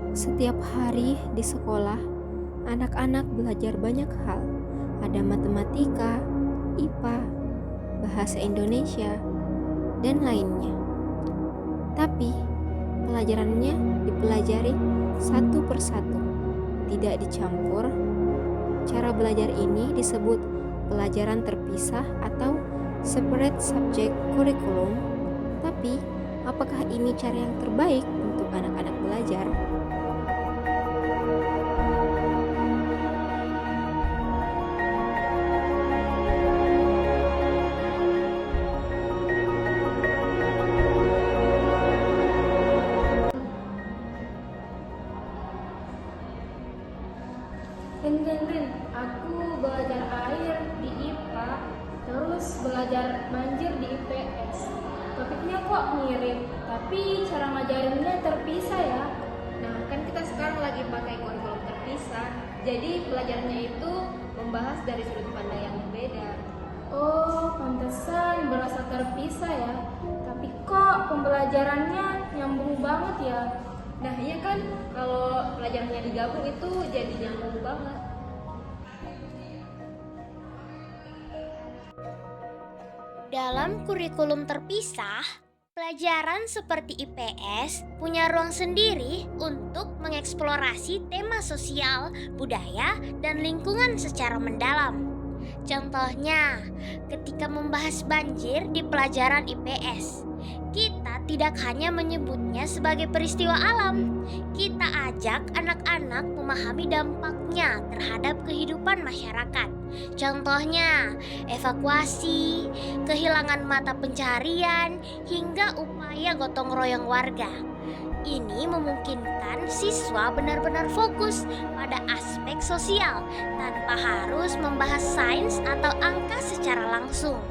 Setiap hari di sekolah, anak-anak belajar banyak hal. Ada matematika, IPA, bahasa Indonesia, dan lainnya. Tapi, pelajarannya dipelajari satu persatu, tidak dicampur. Cara belajar ini disebut pelajaran terpisah atau separate subject curriculum. Tapi, apakah ini cara yang terbaik untuk anak-anak belajar? Rin, aku belajar air di IPA, terus belajar banjir di IPS. Topiknya kok mirip, tapi cara ngajarinnya terpisah ya. Nah, kan kita sekarang lagi pakai kurikulum terpisah, jadi pelajarannya itu membahas dari sudut pandang yang berbeda. Oh, pantesan berasa terpisah ya. Tapi kok pembelajarannya nyambung banget ya. Nah, iya kan, kalau pelajarannya digabung itu jadi nyambung banget. Dalam kurikulum terpisah, pelajaran seperti IPS punya ruang sendiri untuk mengeksplorasi tema sosial, budaya, dan lingkungan secara mendalam. Contohnya, ketika membahas banjir di pelajaran IPS, kita tidak hanya menyebutnya sebagai peristiwa alam. Kita ajak anak-anak memahami dampaknya terhadap kehidupan masyarakat. Contohnya, evakuasi, kehilangan mata pencaharian, hingga upaya gotong royong warga. Ini memungkinkan siswa benar-benar fokus pada aspek sosial tanpa harus membahas sains atau angka secara langsung.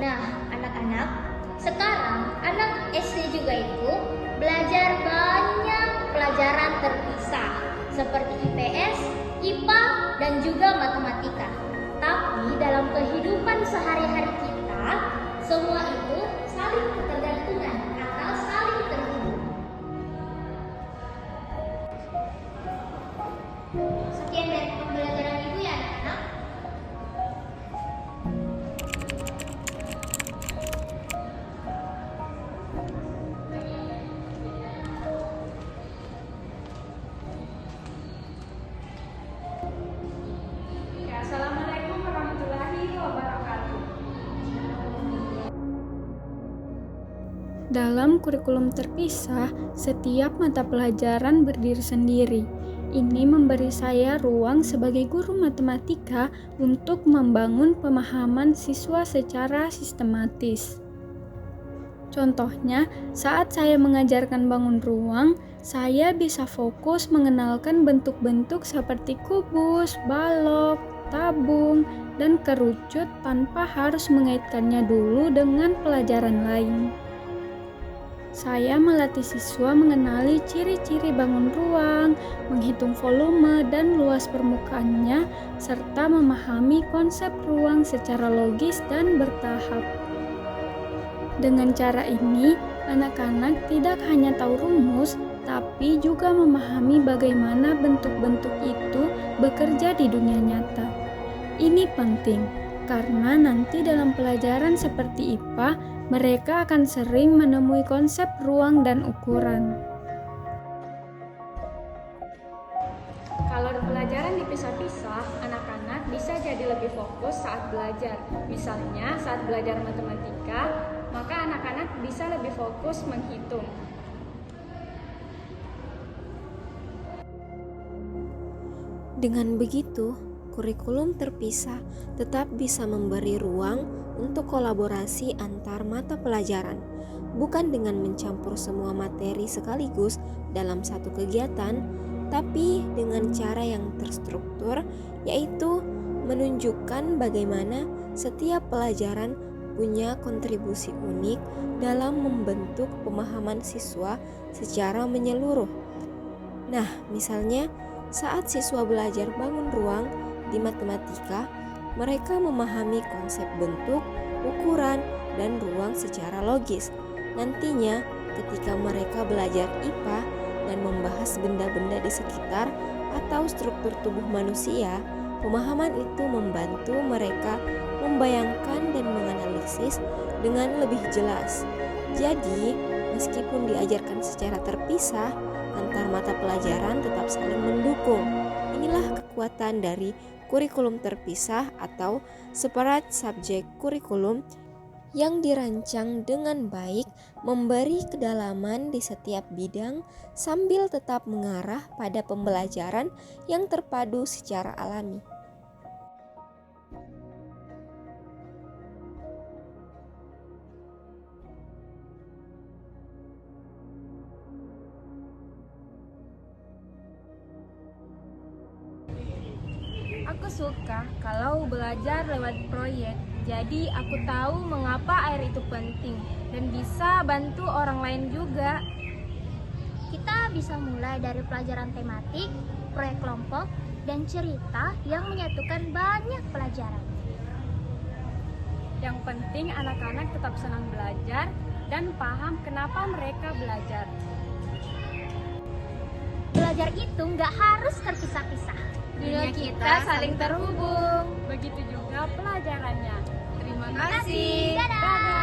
Nah, anak-anak, sekarang anak SD juga itu belajar banyak pelajaran terpisah seperti IPS, IPA, dan juga matematika. Tapi dalam kehidupan sehari-hari kita, semua itu saling ketergantungan atau saling terhubung. Sekian dari pembelajaran Ibu ya anak-anak. Ya, Assalamualaikum warahmatullahi wabarakatuh. Dalam kurikulum terpisah, setiap mata pelajaran berdiri sendiri. Ini memberi saya ruang sebagai guru matematika untuk membangun pemahaman siswa secara sistematis. Contohnya, saat saya mengajarkan bangun ruang, saya bisa fokus mengenalkan bentuk-bentuk seperti kubus, balok, tabung, dan kerucut tanpa harus mengaitkannya dulu dengan pelajaran lain. Saya melatih siswa mengenali ciri-ciri bangun ruang, menghitung volume dan luas permukaannya, serta memahami konsep ruang secara logis dan bertahap. Dengan cara ini, anak-anak tidak hanya tahu rumus, tapi juga memahami bagaimana bentuk-bentuk itu bekerja di dunia nyata. Ini penting, karena nanti dalam pelajaran seperti IPA, mereka akan sering menemui konsep ruang dan ukuran. Kalau pelajaran dipisah-pisah, anak-anak bisa jadi lebih fokus saat belajar. Misalnya, saat belajar matematika, maka anak-anak bisa lebih fokus menghitung. Dengan begitu, kurikulum terpisah tetap bisa memberi ruang untuk kolaborasi antar mata pelajaran, bukan dengan mencampur semua materi sekaligus dalam satu kegiatan, tapi dengan cara yang terstruktur, yaitu menunjukkan bagaimana setiap pelajaran punya kontribusi unik dalam membentuk pemahaman siswa secara menyeluruh. Nah, misalnya saat siswa belajar bangun ruang di matematika, mereka memahami konsep bentuk, ukuran, dan ruang secara logis. Nantinya, ketika mereka belajar IPA dan membahas benda-benda di sekitar atau struktur tubuh manusia, pemahaman itu membantu mereka membayangkan dan menganalisis dengan lebih jelas. Jadi, meskipun diajarkan secara terpisah, antar mata pelajaran tetap saling mendukung. Inilah kekuatan dari kurikulum terpisah atau separate subject curriculum yang dirancang dengan baik, memberi kedalaman di setiap bidang sambil tetap mengarah pada pembelajaran yang terpadu secara alami. Aku suka kalau belajar lewat proyek. Jadi aku tahu mengapa air itu penting dan bisa bantu orang lain juga. Kita bisa mulai dari pelajaran tematik, proyek kelompok, dan cerita yang menyatukan banyak pelajaran. Yang penting anak-anak tetap senang belajar dan paham kenapa mereka belajar. Belajar itu nggak harus terpisah-pisah. Dunia kita saling terhubung. Begitu juga pelajarannya. Terima kasih. Dadah.